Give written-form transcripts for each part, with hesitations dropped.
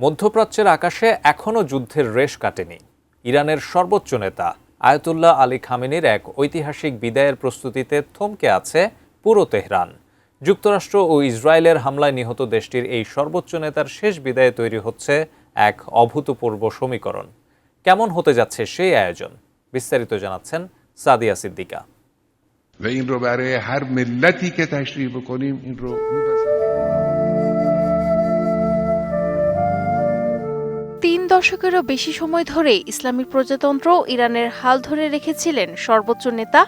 মধ্যপ্রাচ্যের আকাশে এখনও যুদ্ধের রেশ কাটেনি। ইরানের সর্বোচ্চ নেতা আয়াতুল্লাহ আলী খামেনির এক ঐতিহাসিক বিদায়ের প্রস্তুতিতে থমকে আছে পুরো তেহরান। যুক্তরাষ্ট্র ও ইসরায়েলের হামলায় নিহত দেশটির এই সর্বোচ্চ নেতার শেষ বিদায়ে তৈরি হচ্ছে এক অভূতপূর্ব সমীকরণ। কেমন হতে যাচ্ছে সেই আয়োজন, বিস্তারিত জানাচ্ছেন সাদিয়া সিদ্দিকা। তিন দশকেরও বেশি সময় ধরে ইসলামিক প্রজাতন্ত্র ইরানের হাল ধরে রেখেছিলেন সর্বোচ্চ নেতা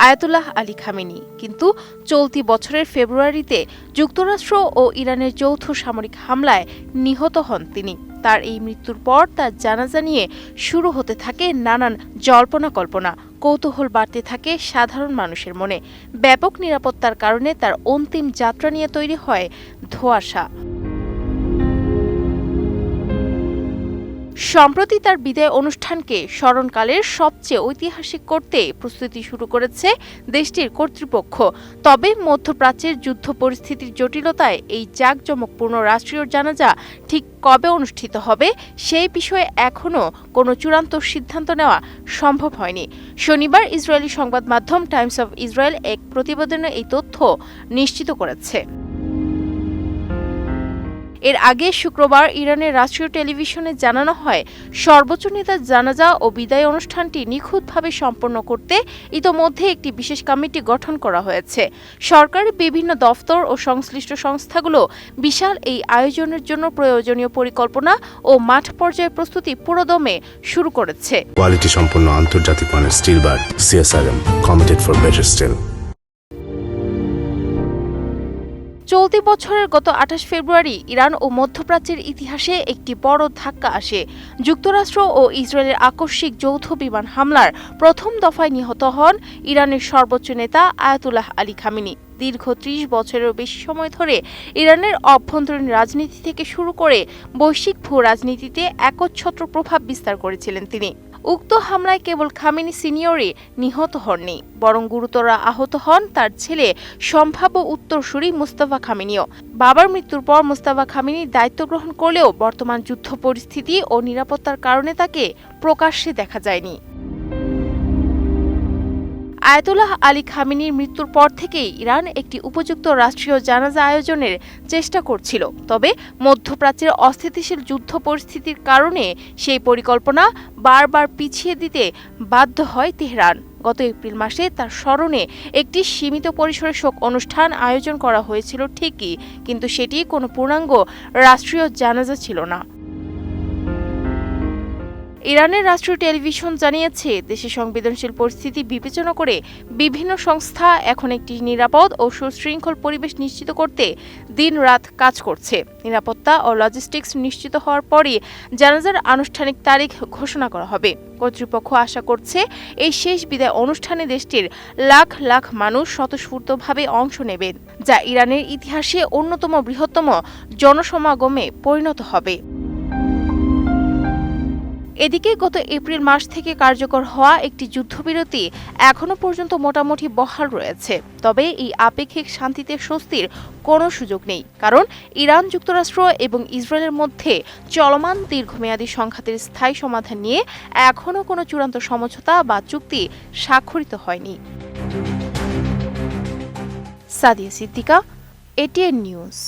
আয়াতুল্লাহ আলী খামেনি। কিন্তু চলতি বছরের ফেব্রুয়ারিতে যুক্তরাষ্ট্র ও ইরানের যৌথ সামরিক হামলায় নিহত হন তিনি। তার এই মৃত্যুর পর তার জানাজা নিয়ে শুরু হতে থাকে নানান জল্পনা কল্পনা। কৌতূহল বাড়তে থাকে সাধারণ মানুষের মনে। ব্যাপক নিরাপত্তার কারণে তার অন্তিম যাত্রা নিয়ে তৈরি হয় ধোঁয়াশা। সম্প্রতি তার বিদায় অনুষ্ঠানকে স্মরণকালের সবচেয়ে ঐতিহাসিক করতে প্রস্তুতি শুরু করেছে দেশটির কর্তৃপক্ষ। তবে মধ্যপ্রাচ্যের যুদ্ধ পরিস্থিতির জটিলতায় এই জাঁকজমকপূর্ণ রাষ্ট্রীয় জানাজা ঠিক কবে অনুষ্ঠিত হবে সেই বিষয়ে এখনও কোনো চূড়ান্ত সিদ্ধান্ত নেওয়া সম্ভব হয়নি। শনিবার ইসরায়েলি সংবাদ মাধ্যম টাইমস অব ইসরায়েল এক প্রতিবেদনে এই তথ্য নিশ্চিত করেছে। এর আগে শুক্রবার ইরানের রাষ্ট্রীয় টেলিভিশনে জানানো হয়, সর্বোচ্চ নেতার জানাজা ও বিদায় অনুষ্ঠানটি নিখুঁতভাবে সম্পন্ন করতে ইতোমধ্যে একটি বিশেষ কমিটি গঠন করা হয়েছে। সরকারের বিভিন্ন দফতর ও সংশ্লিষ্ট সংস্থাগুলো বিশাল এই আয়োজনের জন্য প্রয়োজনীয় পরিকল্পনা ও মাঠ পর্যায়ে প্রস্তুতি পুরোদমে শুরু করেছে। কোয়ালিটি সম্পন্ন আন্তর্জাতিক মানের still bar CSRM, committed for better still. চলতি বছরের গত 28 ফেব্রুয়ারি ইরান ও মধ্যপ্রাচ্যের ইতিহাসে একটি বড় ধাক্কা আসে। যুক্তরাষ্ট্র ও ইসরায়েলের আকস্মিক যৌথ বিমান হামলার প্রথম দফায় নিহত হন ইরানের সর্বোচ্চ নেতা আয়াতুল্লাহ আলী খামেনি। দীর্ঘ 30 বছরেরও বেশি সময় ধরে ইরানের অভ্যন্তরীণ রাজনীতি থেকে শুরু করে বৈশ্বিক ভূ রাজনীতিতে একচ্ছত্র প্রভাব বিস্তার করেছিলেন তিনি। উক্ত হামলায় কেবল খামেনি সিনিয়রই নিহত হননি, বরং গুরুতর আহত হন তার ছেলে সম্ভাব্য উত্তরসূরি মুস্তাফা খামেনিও। বাবার মৃত্যুর পর মুস্তাফা খামেনি দায়িত্ব গ্রহণ করলেও বর্তমান যুদ্ধ পরিস্থিতি ও নিরাপত্তার কারণে তাকে প্রকাশ্যে দেখা যায়নি। আয়াতুল্লাহ আলী খামেনির মৃত্যুর পর থেকেই ইরান একটি উপযুক্ত রাষ্ট্রীয় জানাজা আয়োজনের চেষ্টা করছিল। তবে মধ্যপ্রাচ্যের অস্থিতিশীল যুদ্ধ পরিস্থিতির কারণে সেই পরিকল্পনা বারবার পিছিয়ে দিতে বাধ্য হয় তেহরান। গত এপ্রিল মাসে তার স্মরণে একটি সীমিত পরিসরে শোক অনুষ্ঠান আয়োজন করা হয়েছিল ঠিকই, কিন্তু সেটি কোনো পূর্ণাঙ্গ রাষ্ট্রীয় জানাজা ছিল না। ইরানের রাষ্ট্রীয় টেলিভিশন জানিয়েছে, দেশের সংবেদনশীল পরিস্থিতি বিবেচনা করে বিভিন্ন সংস্থা এখন একটি নিরাপদ ও সুশৃঙ্খল পরিবেশ নিশ্চিত করতে দিন-রাত কাজ করছে। নিরাপত্তা ও লজিস্টিক্স নিশ্চিত হওয়ার পরই জানাজার আনুষ্ঠানিক তারিখ ঘোষণা করা হবে। কর্তৃপক্ষ আশা করছে এই শেষ বিদায় অনুষ্ঠানে দেশটির লাখ লাখ মানুষ স্বতঃস্ফূর্তভাবে অংশ নেবেন, যা ইরানের ইতিহাসে অন্যতম বৃহত্তম জনসমাগমে পরিণত হবে। এদিকে গত এপ্রিল মাস থেকে কার্যকর হওয়া একটি যুদ্ধবিরতি এখনো পর্যন্ত মোটামুটি বহাল রয়েছে। তবে এই আপেক্ষিক শান্তিতে স্বস্তির কোনো সুযোগ নেই, কারণ ইরান, যুক্তরাষ্ট্র এবং ইসরায়েলের মধ্যে চলমান দীর্ঘমেয়াদী সংঘাতের স্থায়ী সমাধান নিয়ে এখনো কোনো চূড়ান্ত সমঝোতা বা চুক্তি স্বাক্ষরিত হয়নি। Sadia Siddika, ATN news.